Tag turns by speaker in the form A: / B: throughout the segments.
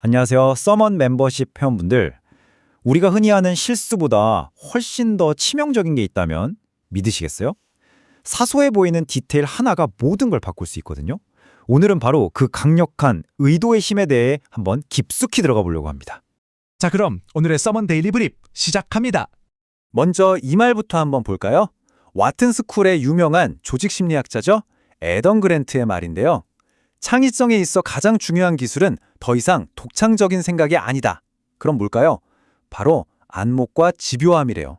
A: 안녕하세요. 서먼 멤버십 회원분들. 우리가 흔히 하는 실수보다 훨씬 더 치명적인 게 있다면 믿으시겠어요? 사소해 보이는 디테일 하나가 모든 걸 바꿀 수 있거든요. 오늘은 바로 그 강력한 의도의 힘에 대해 한번 깊숙이 들어가 보려고 합니다.
B: 자, 그럼 오늘의 서먼 데일리 브립 시작합니다.
A: 먼저 이 말부터 한번 볼까요? 와튼 스쿨의 유명한 조직 심리학자죠. 애던 그랜트의 말인데요. 창의성에 있어 가장 중요한 기술은 더 이상 독창적인 생각이 아니다. 그럼 뭘까요? 바로 안목과 집요함이래요.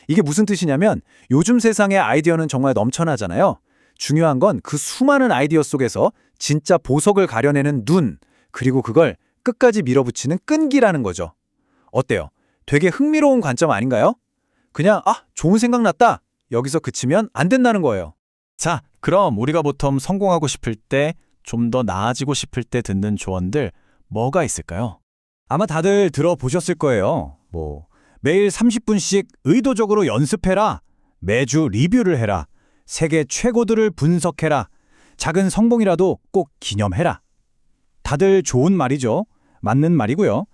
A: 이게 무슨 뜻이냐면 요즘 세상의 아이디어는 정말 넘쳐나잖아요. 중요한 건 그 수많은 아이디어 속에서 진짜 보석을 가려내는 눈, 그리고 그걸 끝까지 밀어붙이는 끈기라는 거죠. 어때요? 되게 흥미로운 관점 아닌가요? 그냥 좋은 생각 났다. 여기서 그치면 안 된다는 거예요.
B: 자, 그럼 우리가 보통 성공하고 싶을 때, 좀 더 나아지고 싶을 때 듣는 조언들 뭐가 있을까요?
A: 아마 다들 들어보셨을 거예요. 매일 30분씩 의도적으로 연습해라. 매주 리뷰를 해라. 세계 최고들을 분석해라. 작은 성공이라도 꼭 기념해라. 다들 좋은 말이죠. 맞는 말이고요.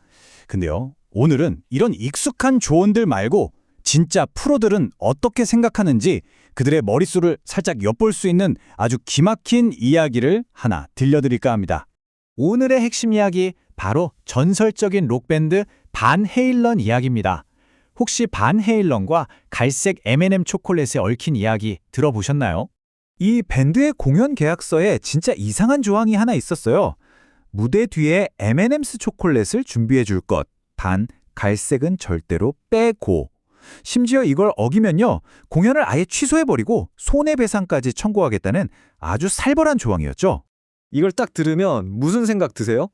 A: 근데요, 오늘은 이런 익숙한 조언들 말고 진짜 프로들은 어떻게 생각하는지 그들의 머릿수를 살짝 엿볼 수 있는 아주 기막힌 이야기를 하나 들려드릴까 합니다. 오늘의 핵심 이야기, 바로 전설적인 록밴드 반 헤일런 이야기입니다. 혹시 반 헤일런과 갈색 M&M 초콜릿에 얽힌 이야기 들어보셨나요? 이 밴드의 공연 계약서에 진짜 이상한 조항이 하나 있었어요. 무대 뒤에 M&M's 초콜릿을 준비해 줄 것, 단 갈색은 절대로 빼고. 심지어 이걸 어기면요, 공연을 아예 취소해버리고 손해배상까지 청구하겠다는 아주 살벌한 조항이었죠.
C: 이걸 딱 들으면 무슨 생각 드세요?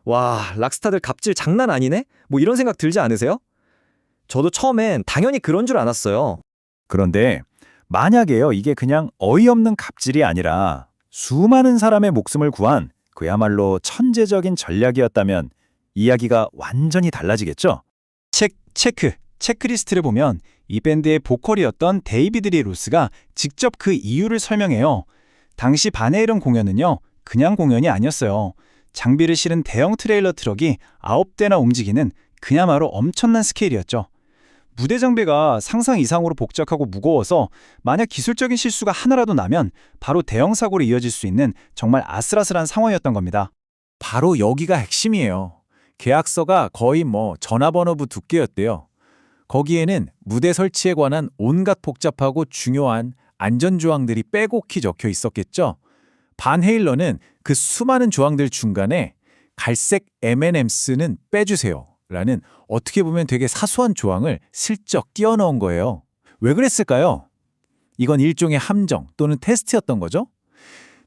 C: 와, 락스타들 갑질 장난 아니네? 이런 생각 들지 않으세요? 저도 처음엔 당연히 그런 줄 알았어요.
A: 그런데 만약에요, 이게 그냥 어이없는 갑질이 아니라 수많은 사람의 목숨을 구한 그야말로 천재적인 전략이었다면 이야기가 완전히 달라지겠죠? 체크리스트를 보면 이 밴드의 보컬이었던 데이비드 리 로스가 직접 그 이유를 설명해요. 당시 반 헤일런 공연은요, 그냥 공연이 아니었어요. 장비를 실은 대형 트레일러 트럭이 9대나 움직이는 그야말로 엄청난 스케일이었죠. 무대 장비가 상상 이상으로 복잡하고 무거워서 만약 기술적인 실수가 하나라도 나면 바로 대형 사고로 이어질 수 있는 정말 아슬아슬한 상황이었던 겁니다. 바로 여기가 핵심이에요. 계약서가 거의 전화번호부 두께였대요. 거기에는 무대 설치에 관한 온갖 복잡하고 중요한 안전조항들이 빼곡히 적혀 있었겠죠. 반 헤일런은 그 수많은 조항들 중간에 갈색 M&Ms는 빼주세요 라는 어떻게 보면 되게 사소한 조항을 슬쩍 끼워 넣은 거예요. 왜 그랬을까요? 이건 일종의 함정 또는 테스트였던 거죠.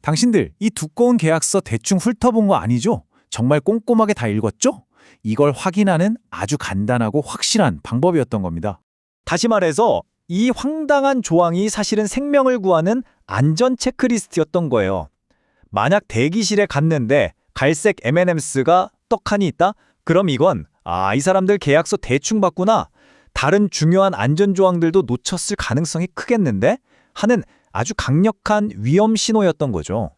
A: 당신들 이 두꺼운 계약서 대충 훑어본 거 아니죠? 정말 꼼꼼하게 다 읽었죠? 이걸 확인하는 아주 간단하고 확실한 방법이었던 겁니다.
C: 다시 말해서 이 황당한 조항이 사실은 생명을 구하는 안전 체크리스트였던 거예요. 만약 대기실에 갔는데 갈색 M&Ms가 떡하니 있다? 그럼 이건 이 사람들 계약서 대충 봤구나. 다른 중요한 안전조항들도 놓쳤을 가능성이 크겠는데? 하는 아주 강력한 위험 신호였던 거죠.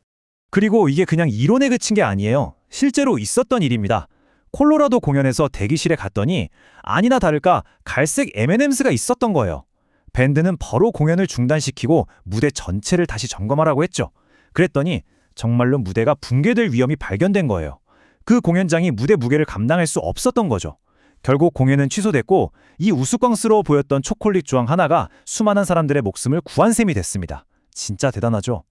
B: 그리고 이게 그냥 이론에 그친 게 아니에요. 실제로 있었던 일입니다. 콜로라도 공연에서 대기실에 갔더니 아니나 다를까 갈색 M&Ms가 있었던 거예요. 밴드는 바로 공연을 중단시키고 무대 전체를 다시 점검하라고 했죠. 그랬더니 정말로 무대가 붕괴될 위험이 발견된 거예요. 그 공연장이 무대 무게를 감당할 수 없었던 거죠. 결국 공연은 취소됐고 이 우스꽝스러워 보였던 초콜릿 조항 하나가 수많은 사람들의 목숨을 구한 셈이 됐습니다. 진짜 대단하죠?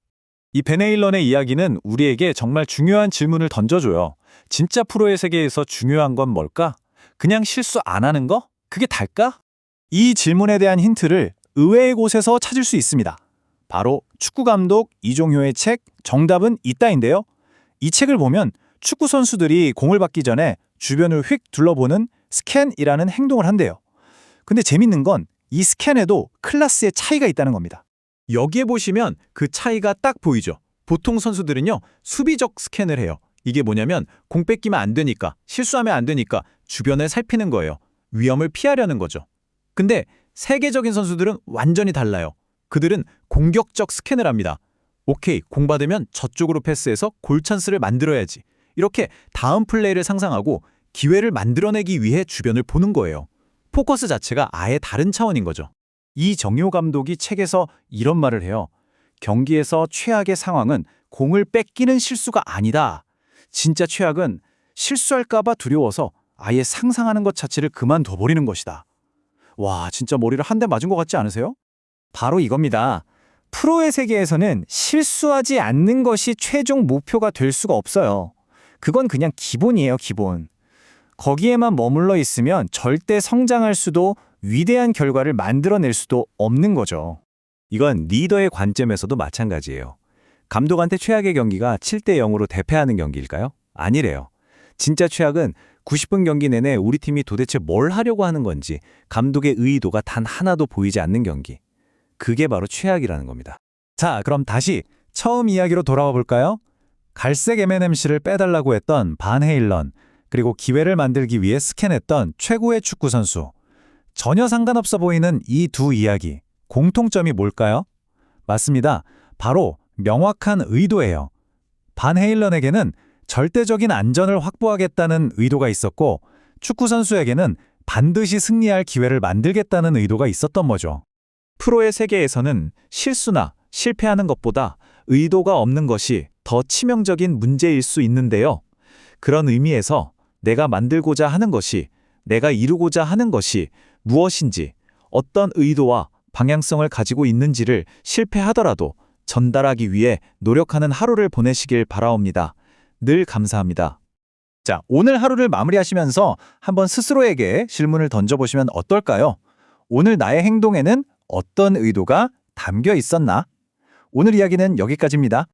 A: 이 반 헤일런의 이야기는 우리에게 정말 중요한 질문을 던져줘요. 진짜 프로의 세계에서 중요한 건 뭘까? 그냥 실수 안 하는 거? 그게 달까? 이 질문에 대한 힌트를 의외의 곳에서 찾을 수 있습니다. 바로 축구감독 이종효의 책 정답은 있다인데요. 이 책을 보면 축구 선수들이 공을 받기 전에 주변을 휙 둘러보는 스캔이라는 행동을 한대요. 근데 재밌는 건 이 스캔에도 클래스의 차이가 있다는 겁니다. 여기에 보시면 그 차이가 딱 보이죠. 보통 선수들은요, 수비적 스캔을 해요. 이게 뭐냐면 공 뺏기면 안 되니까, 실수하면 안 되니까 주변을 살피는 거예요. 위험을 피하려는 거죠. 근데 세계적인 선수들은 완전히 달라요. 그들은 공격적 스캔을 합니다. 오케이, 공 받으면 저쪽으로 패스해서 골 찬스를 만들어야지.
C: 이렇게 다음 플레이를 상상하고 기회를 만들어내기 위해 주변을 보는 거예요. 포커스 자체가 아예 다른 차원인 거죠. 이정효 감독이 책에서 이런 말을 해요. 경기에서 최악의 상황은 공을 뺏기는 실수가 아니다. 진짜 최악은 실수할까봐 두려워서 아예 상상하는 것 자체를 그만둬버리는 것이다. 와, 진짜 머리를 한 대 맞은 것 같지 않으세요?
B: 바로 이겁니다. 프로의 세계에서는 실수하지 않는 것이 최종 목표가 될 수가 없어요. 그건 그냥 기본이에요, 기본. 거기에만 머물러 있으면 절대 성장할 수도 위대한 결과를 만들어낼 수도 없는 거죠.
C: 이건 리더의 관점에서도 마찬가지예요. 감독한테 최악의 경기가 7대 0으로 대패하는 경기일까요? 아니래요. 진짜 최악은 90분 경기 내내 우리 팀이 도대체 뭘 하려고 하는 건지 감독의 의도가 단 하나도 보이지 않는 경기. 그게 바로 최악이라는 겁니다.
B: 자, 그럼 다시 처음 이야기로 돌아와 볼까요? 갈색 M&M씨를 빼달라고 했던 반 헤일런, 그리고 기회를 만들기 위해 스캔했던 최고의 축구 선수. 전혀 상관없어 보이는 이 두 이야기, 공통점이 뭘까요? 맞습니다. 바로 명확한 의도예요. 반 헤일런에게는 절대적인 안전을 확보하겠다는 의도가 있었고, 축구 선수에게는 반드시 승리할 기회를 만들겠다는 의도가 있었던 거죠.
C: 프로의 세계에서는 실수나 실패하는 것보다 의도가 없는 것이 더 치명적인 문제일 수 있는데요. 그런 의미에서 내가 만들고자 하는 것이, 내가 이루고자 하는 것이 무엇인지, 어떤 의도와 방향성을 가지고 있는지를 실패하더라도 전달하기 위해 노력하는 하루를 보내시길 바라옵니다. 늘 감사합니다.
B: 자, 오늘 하루를 마무리하시면서 한번 스스로에게 질문을 던져보시면 어떨까요? 오늘 나의 행동에는 어떤 의도가 담겨 있었나? 오늘 이야기는 여기까지입니다.